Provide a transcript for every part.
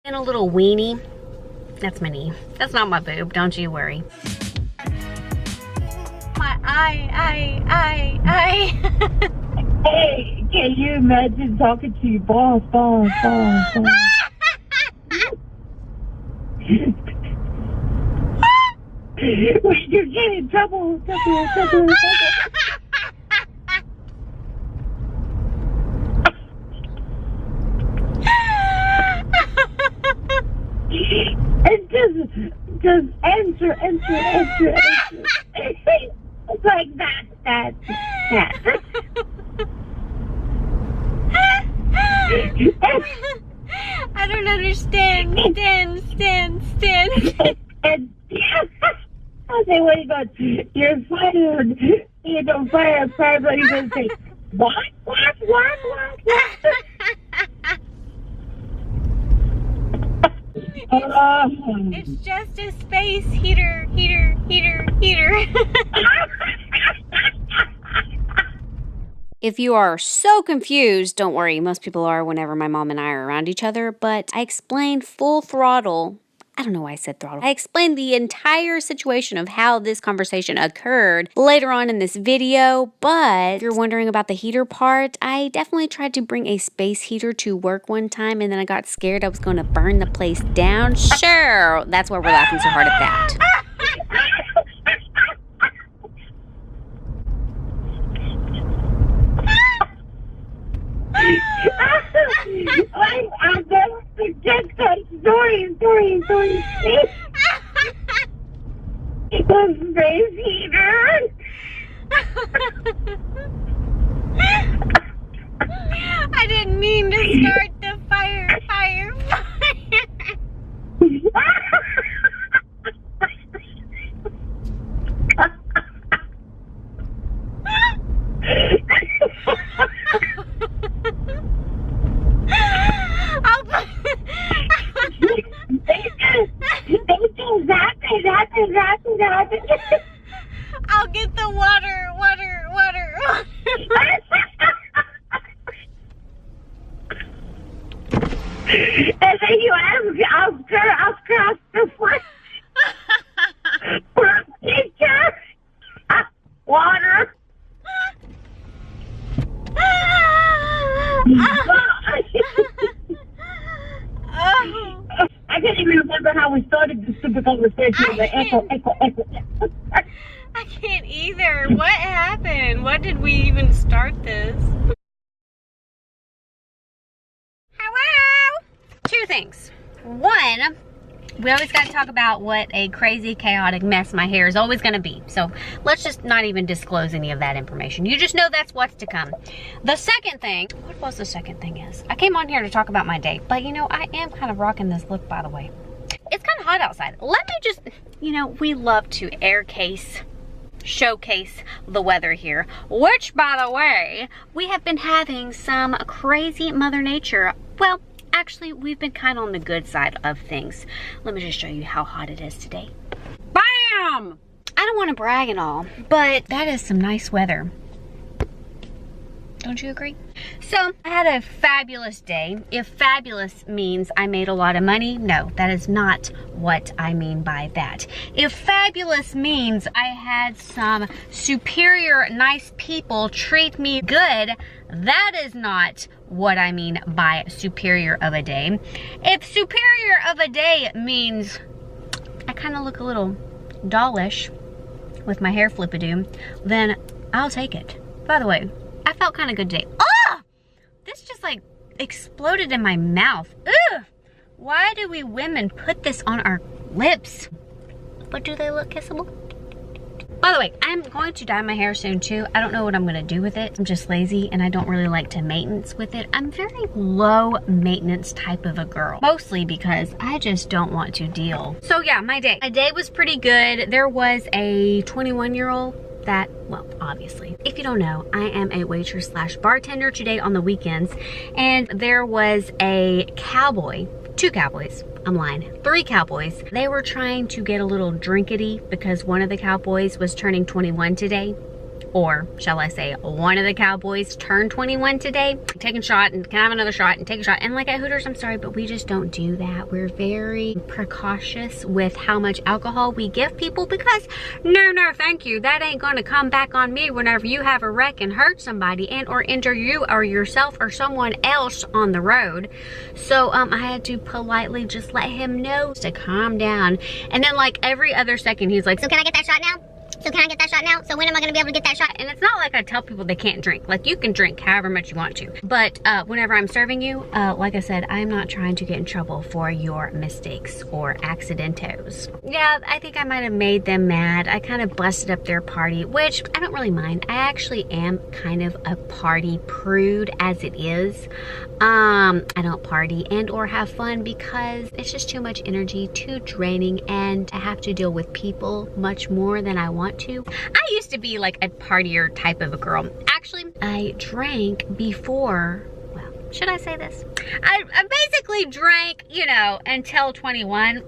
And a little weenie. That's my knee. That's not my boob, don't you worry. My eye. Hey, can you imagine talking to your boss? We could get in trouble. And just answer. It's like that. I don't understand. Stand. And I say, what you got? You're fired. You don't fire, but you're going to say, what? It's just a space heater. If you are so confused, don't worry, most people are whenever my mom and I are around each other, but I explained full throttle. I don't know why I said throttle. I explained the entire situation of how this conversation occurred later on in this video, but if you're wondering about the heater part, I definitely tried to bring a space heater to work one time and then I got scared I was going to burn the place down. Sure, that's why we're laughing so hard at that. I'll never forget that story. It was space heater. I didn't mean to start the fire. I'll get the water. And then you ask the what? For a picture? Water? I can't even remember how we started this stupid conversation. Echo. I can't either. What happened? What did we even start this? Hello? Two things. One, we always got to talk about what a crazy, chaotic mess my hair is always going to be. So let's just not even disclose any of that information. You just know that's what's to come. The second thing, what was the second thing is? I came on here to talk about my day, but you know, I am kind of rocking this look, by the way. It's kind of hot outside. Let me just, you know, we love to showcase the weather here, which, by the way, we have been having some crazy Mother Nature. Well, actually, we've been kind of on the good side of things. Let me just show you how hot it is today. Bam! I don't want to brag and all, but that is some nice weather. Don't you agree? So, I had a fabulous day. If fabulous means I made a lot of money, no, that is not what I mean by that. If fabulous means I had some superior, nice people treat me good, that is not what I mean by superior of a day. If superior of a day means I kind of look a little dollish with my hair flip-a-doo, then I'll take it. By the way, I felt kind of good today. Oh! This just like exploded in my mouth. Ugh! Why do we women put this on our lips? But do they look kissable? By the way, I'm going to dye my hair soon too. I don't know what I'm gonna do with it. I'm just lazy and I don't really like to maintenance with it. I'm very low maintenance type of a girl. Mostly because I just don't want to deal. So yeah, my day. My day was pretty good. There was a 21-year-old that, well, obviously, if you don't know, I am a waitress slash bartender today on the weekends, and there was a cowboy, 2 cowboys, I'm lying, 3 cowboys. They were trying to get a little drinkity because one of the cowboys was turning 21 today. or shall I say, one of the cowboys turned 21 today, take a shot and can I have another shot and take a shot. And like at Hooters, I'm sorry, but we just don't do that. We're very precautious with how much alcohol we give people because no, thank you. That ain't gonna come back on me whenever you have a wreck and hurt somebody and or injure you or yourself or someone else on the road. So I had to politely just let him know to calm down. And then like every other second, he's like, so can I get that shot now? So can I get that shot now? So when am I gonna be able to get that shot? And it's not like I tell people they can't drink. Like you can drink however much you want to. But whenever I'm serving you, like I said, I'm not trying to get in trouble for your mistakes or accidentos. Yeah, I think I might have made them mad. I kind of busted up their party, which I don't really mind. I actually am kind of a party prude as it is. I don't party and or have fun because it's just too much energy, too draining, and I have to deal with people much more than I want to. I used to be like a partier type of a girl. Actually, I drank before, well, should I say this? I basically drank, you know, until 21.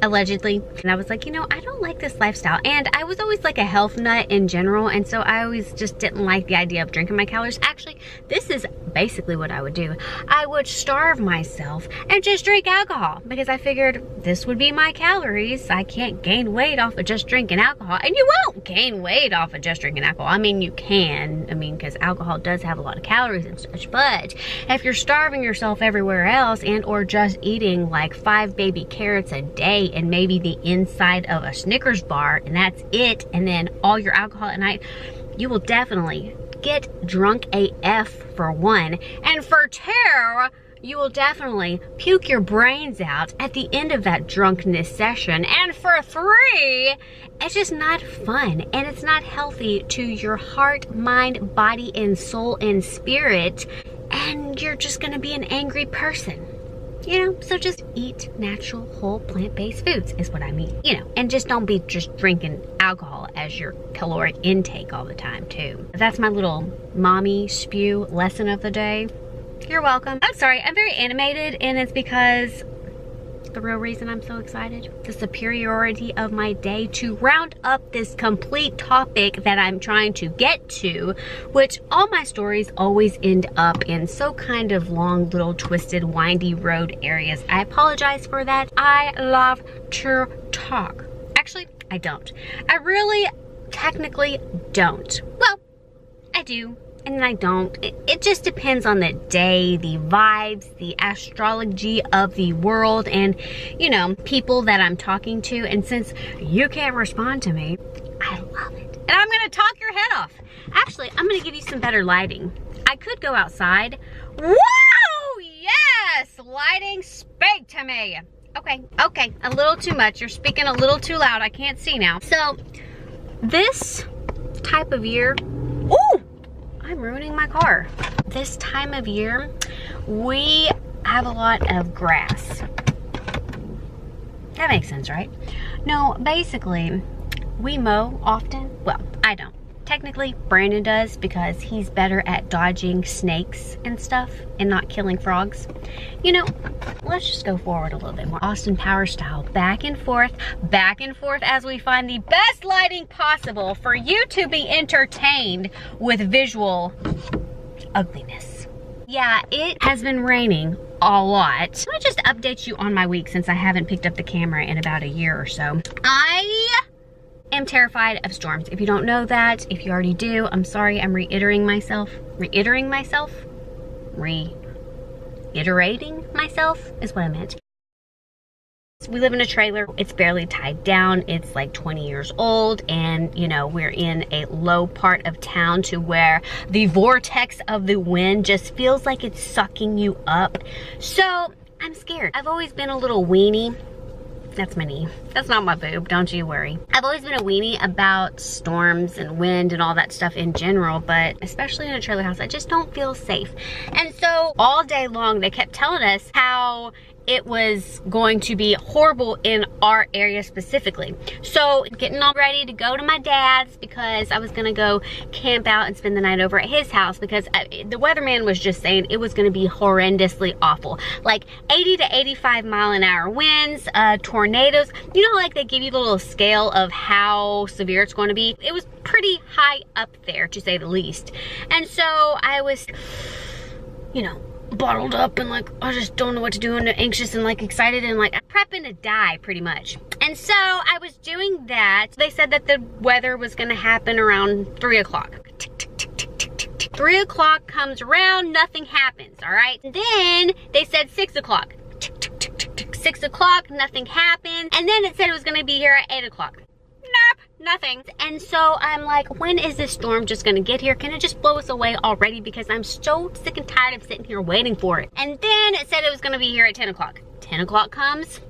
Allegedly. And I was like, you know, I don't like this lifestyle. And I was always like a health nut in general. And so I always just didn't like the idea of drinking my calories. Actually, this is basically what I would do. I would starve myself and just drink alcohol because I figured this would be my calories. I can't gain weight off of just drinking alcohol. And you won't gain weight off of just drinking alcohol. I mean, you can. I mean, because alcohol does have a lot of calories and such. But if you're starving yourself everywhere else and or just eating like 5 baby carrots a day and maybe the inside of a Snickers bar and that's it, and then all your alcohol at night, you will definitely get drunk AF for one, and for two, you will definitely puke your brains out at the end of that drunkenness session, and for three, it's just not fun and it's not healthy to your heart, mind, body, and soul and spirit, and you're just gonna be an angry person. You know, so just eat natural, whole, plant-based foods is what I mean. You know, and just don't be just drinking alcohol as your caloric intake all the time, too. That's my little mommy spew lesson of the day. You're welcome. I'm sorry, I'm very animated, and it's because the real reason I'm so excited, the superiority of my day to round up this complete topic that I'm trying to get to, which all my stories always end up in so kind of long, little twisted, windy road areas. I apologize for that. I love to talk. Actually, I don't. I really technically don't. Well, I do. And then I don't. It just depends on the day, the vibes, the astrology of the world, and, you know, people that I'm talking to. And since you can't respond to me, I love it. And I'm gonna talk your head off. Actually, I'm gonna give you some better lighting. I could go outside. Whoa! Yes! Lighting, speak to me. Okay, a little too much. You're speaking a little too loud. I can't see now. So, this type of year, ooh! I'm ruining my car. This time of year, we have a lot of grass. That makes sense, right? No, basically, we mow often. Well, I don't. Technically, Brandon does because he's better at dodging snakes and stuff and not killing frogs. You know, let's just go forward a little bit more. Austin Power style, back and forth as we find the best lighting possible for you to be entertained with visual ugliness. Yeah, it has been raining a lot. Let me just update you on my week since I haven't picked up the camera in about a year or so. I am terrified of storms. If you don't know that, if you already do, I'm sorry, I'm reiterating myself is what I meant. We live in a trailer. It's barely tied down. It's like 20 years old, and you know, we're in a low part of town to where the vortex of the wind just feels like it's sucking you up. So I'm scared. I've always been a little weenie. That's my knee. That's not my boob, don't you worry. I've always been a weenie about storms and wind and all that stuff in general, but especially in a trailer house, I just don't feel safe. And so all day long, they kept telling us how it was going to be horrible in our area specifically. So getting all ready to go to my dad's because I was gonna go camp out and spend the night over at his house because the weatherman was just saying it was gonna be horrendously awful. Like 80 to 85 mile an hour winds, tornadoes. You know, like they give you the little scale of how severe it's going to be. It was pretty high up there, to say the least. And so I was, you know, bottled up and like, I just don't know what to do, and anxious and like excited and like prepping to die pretty much. And so I was doing that. They said that the weather was gonna happen around 3 o'clock. 3 o'clock comes around, nothing happens, all right? Then they said 6 o'clock. 6 o'clock, nothing happened. And then it said it was gonna be here at 8 o'clock. Nope, nothing. And so I'm like, when is this storm just gonna get here? Can it just blow us away already? Because I'm so sick and tired of sitting here waiting for it. And then it said it was gonna be here at 10 o'clock. 10 o'clock comes.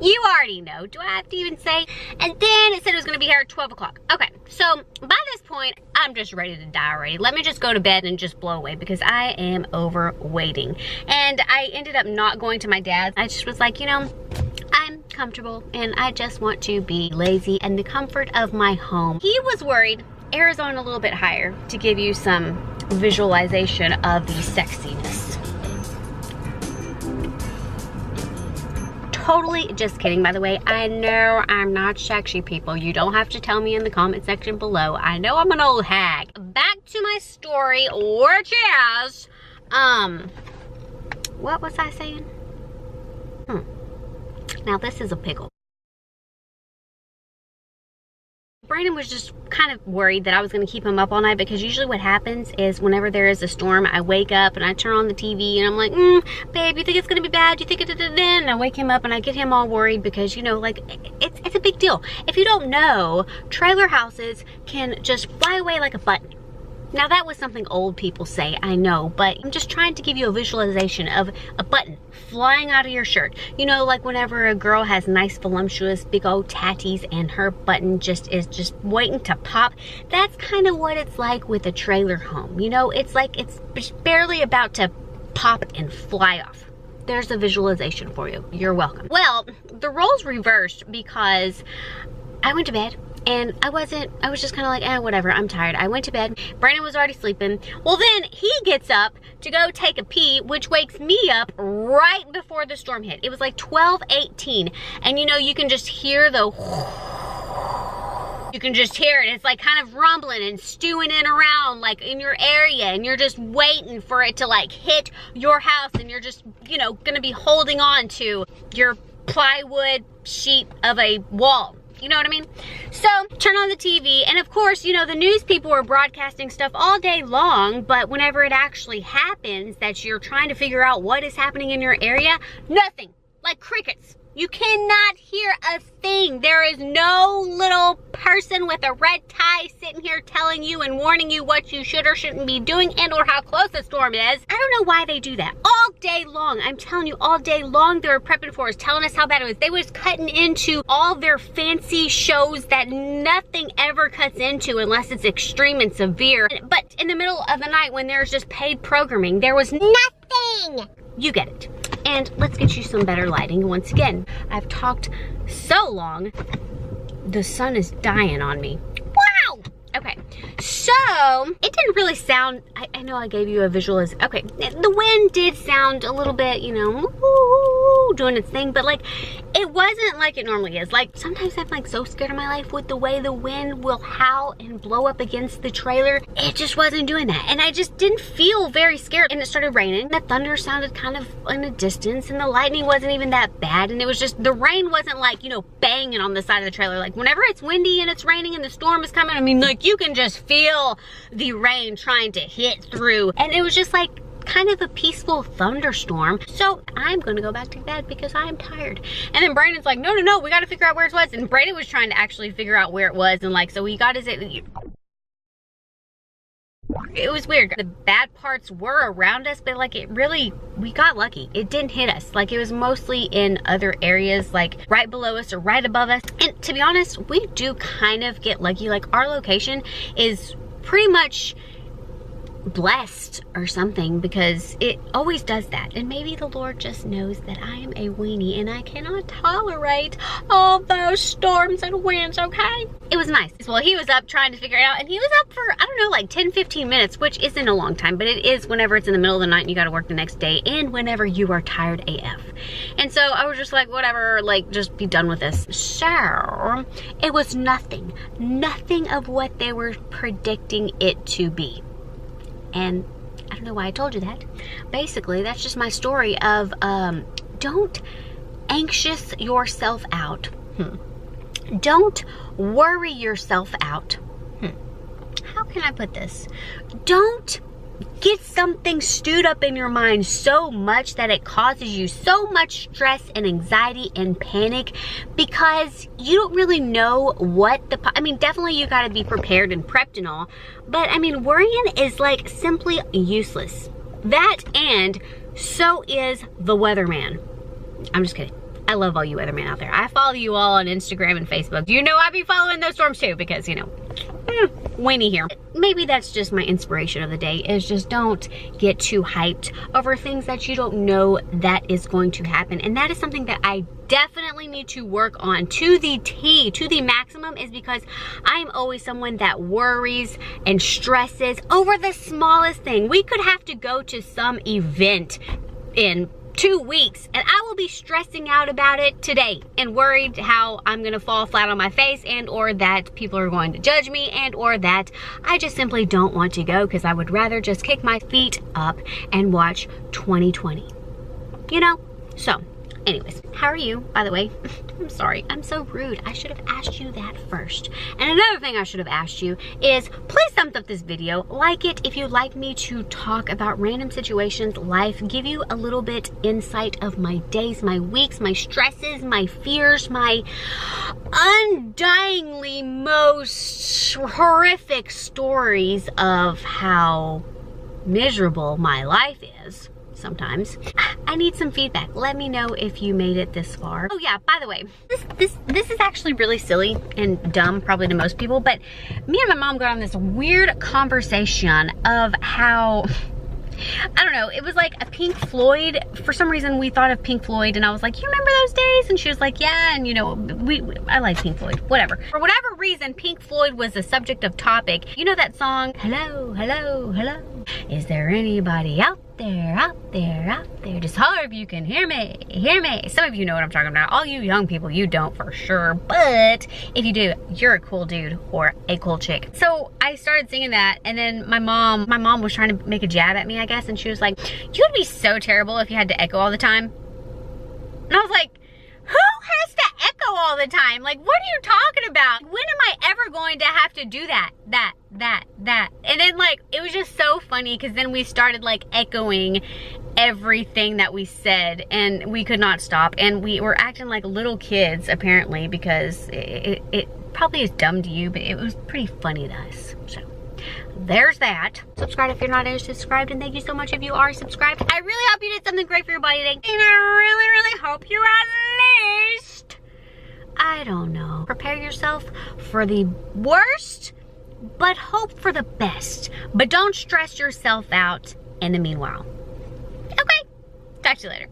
You already know. Do I have to even say? And then it said it was gonna be here at 12 o'clock. Okay, so by this point, I'm just ready to die already. Let me just go to bed and just blow away because I am over waiting. And I ended up not going to my dad's. I just was like, you know, I'm comfortable and I just want to be lazy in the comfort of my home. He was worried. Arizona a little bit higher to give you some visualization of the sexiness. Totally just kidding, by the way. I know I'm not sexy, people. You don't have to tell me in the comment section below. I know I'm an old hag. Back to my story, which is, what was I saying? Now this is a pickle. Brandon was just kind of worried that I was going to keep him up all night because usually what happens is whenever there is a storm, I wake up and I turn on the TV and I'm like, babe, you think it's going to be bad? You think it? And I wake him up and I get him all worried because, you know, like it's a big deal. If you don't know, trailer houses can just fly away like a button. Now that was something old people say, I know, but I'm just trying to give you a visualization of a button flying out of your shirt. You know, like whenever a girl has nice, voluptuous, big old tatties and her button is just waiting to pop. That's kind of what it's like with a trailer home. You know, it's like it's barely about to pop and fly off. There's a visualization for you. You're welcome. Well, the roles reversed because I went to bed. And I was just kind of like, whatever, I'm tired. I went to bed. Brandon was already sleeping. Well, then he gets up to go take a pee, which wakes me up right before the storm hit. It was like 12:18. And you know, you can just hear you can just hear it. It's like kind of rumbling and stewing in around like in your area. And you're just waiting for it to like hit your house. And you're just, you know, gonna be holding on to your plywood sheet of a wall. You know what I mean? So, turn on the TV, and of course, you know, the news people were broadcasting stuff all day long, but whenever it actually happens that you're trying to figure out what is happening in your area, nothing. Like crickets. You cannot hear a thing. There is no little person with a red tie sitting here telling you and warning you what you should or shouldn't be doing and or how close the storm is. I don't know why they do that. All day long, I'm telling you, all day long they were prepping for us, telling us how bad it was. They was cutting into all their fancy shows that nothing ever cuts into unless it's extreme and severe. But in the middle of the night when there's just paid programming, there was nothing. You get it. And let's get you some better lighting once again. I've talked so long, the sun is dying on me. Wow! Okay, so it didn't really sound, I know I gave you a visualization. Okay, the wind did sound a little bit, you know, doing its thing, but like, it wasn't like it normally is. Like, sometimes I'm like so scared of my life with the way the wind will howl and blow up against the trailer. It just wasn't doing that. And I just didn't feel very scared. And it started raining. The thunder sounded kind of in a distance and the lightning wasn't even that bad. And it was just, the rain wasn't like, you know, banging on the side of the trailer. Like whenever it's windy and it's raining and the storm is coming, I mean, like you can just feel the rain trying to hit through. And it was just like, kind of a peaceful thunderstorm. So I'm gonna go back to bed because I'm tired. And then Brandon's like, no, we gotta figure out where it was. And Brandon was trying to actually figure out where it was. And like, so he got his, it was weird. The bad parts were around us, but like we got lucky. It didn't hit us. Like it was mostly in other areas, like right below us or right above us. And to be honest, we do kind of get lucky. Like our location is pretty much blessed or something, because it always does that. And maybe the Lord just knows that I am a weenie and I cannot tolerate all those storms and winds, okay? It was nice. Well, he was up trying to figure it out, and he was up for, I don't know, like 10-15 minutes, which isn't a long time, but it is whenever it's in the middle of the night and you gotta work the next day, and whenever you are tired AF. And so I was just like, whatever, like, just be done with this. So it was nothing of what they were predicting it to be. And I don't know why I told you that. Basically, that's just my story of don't anxious yourself out. Don't worry yourself out. How can I put this? Don't get something stewed up in your mind so much that it causes you so much stress and anxiety and panic, because you don't really know what I mean, definitely you got to be prepared and prepped and all, but I mean, worrying is like simply useless. That, and so is the weatherman. I'm just kidding. I love all you weathermen out there. I follow you all on Instagram and Facebook. You know I be following those storms too, because, you know, weenie here. Maybe that's just my inspiration of the day, is just don't get too hyped over things that you don't know that is going to happen. And that is something that I definitely need to work on to the T, to the maximum, is because I'm always someone that worries and stresses over the smallest thing. We could have to go to some event in 2 weeks and I will be stressing out about it today and worried how I'm gonna fall flat on my face, and or that people are going to judge me, and or that I just simply don't want to go because I would rather just kick my feet up and watch 2020, you know? So anyways, how are you, by the way? I'm sorry, I'm so rude. I should have asked you that first. And another thing I should have asked you is, please thumbs up this video, like it if you'd like me to talk about random situations, life, give you a little bit insight of my days, my weeks, my stresses, my fears, my undyingly most horrific stories of how miserable my life is. Sometimes I need some feedback. Let me know if you made it this far. Oh yeah, by the way, this is actually really silly and dumb probably to most people, but me and my mom got on this weird conversation of how, I don't know, it was like a Pink Floyd. For some reason we thought of Pink Floyd, and I was like, you remember those days? And she was like, yeah, and you know, I like Pink Floyd, whatever. For whatever reason, Pink Floyd was the subject of topic. You know that song, hello, hello, hello? Is there anybody out there, out there, out there? Just holler if you can hear me, hear me. Some of you know what I'm talking about. All you young people, you don't for sure. But if you do, you're a cool dude or a cool chick. So I started singing that, and then my mom was trying to make a jab at me, I guess, and she was like, you would be so terrible if you had to echo all the time. And I was like, who has to echo all the time? Like, what are you talking about? When am I ever going to have to do that? And then, like, it was just so funny because then we started, like, echoing everything that we said, and we could not stop. And we were acting like little kids, apparently, because it probably is dumb to you, but it was pretty funny to us. So there's that. Subscribe if you're not subscribed, and thank you so much if you are subscribed. I really hope you did something great for your body today, and I really hope you at least, I don't know, prepare yourself for the worst, but hope for the best. But don't stress yourself out in the meanwhile. Okay, talk to you later.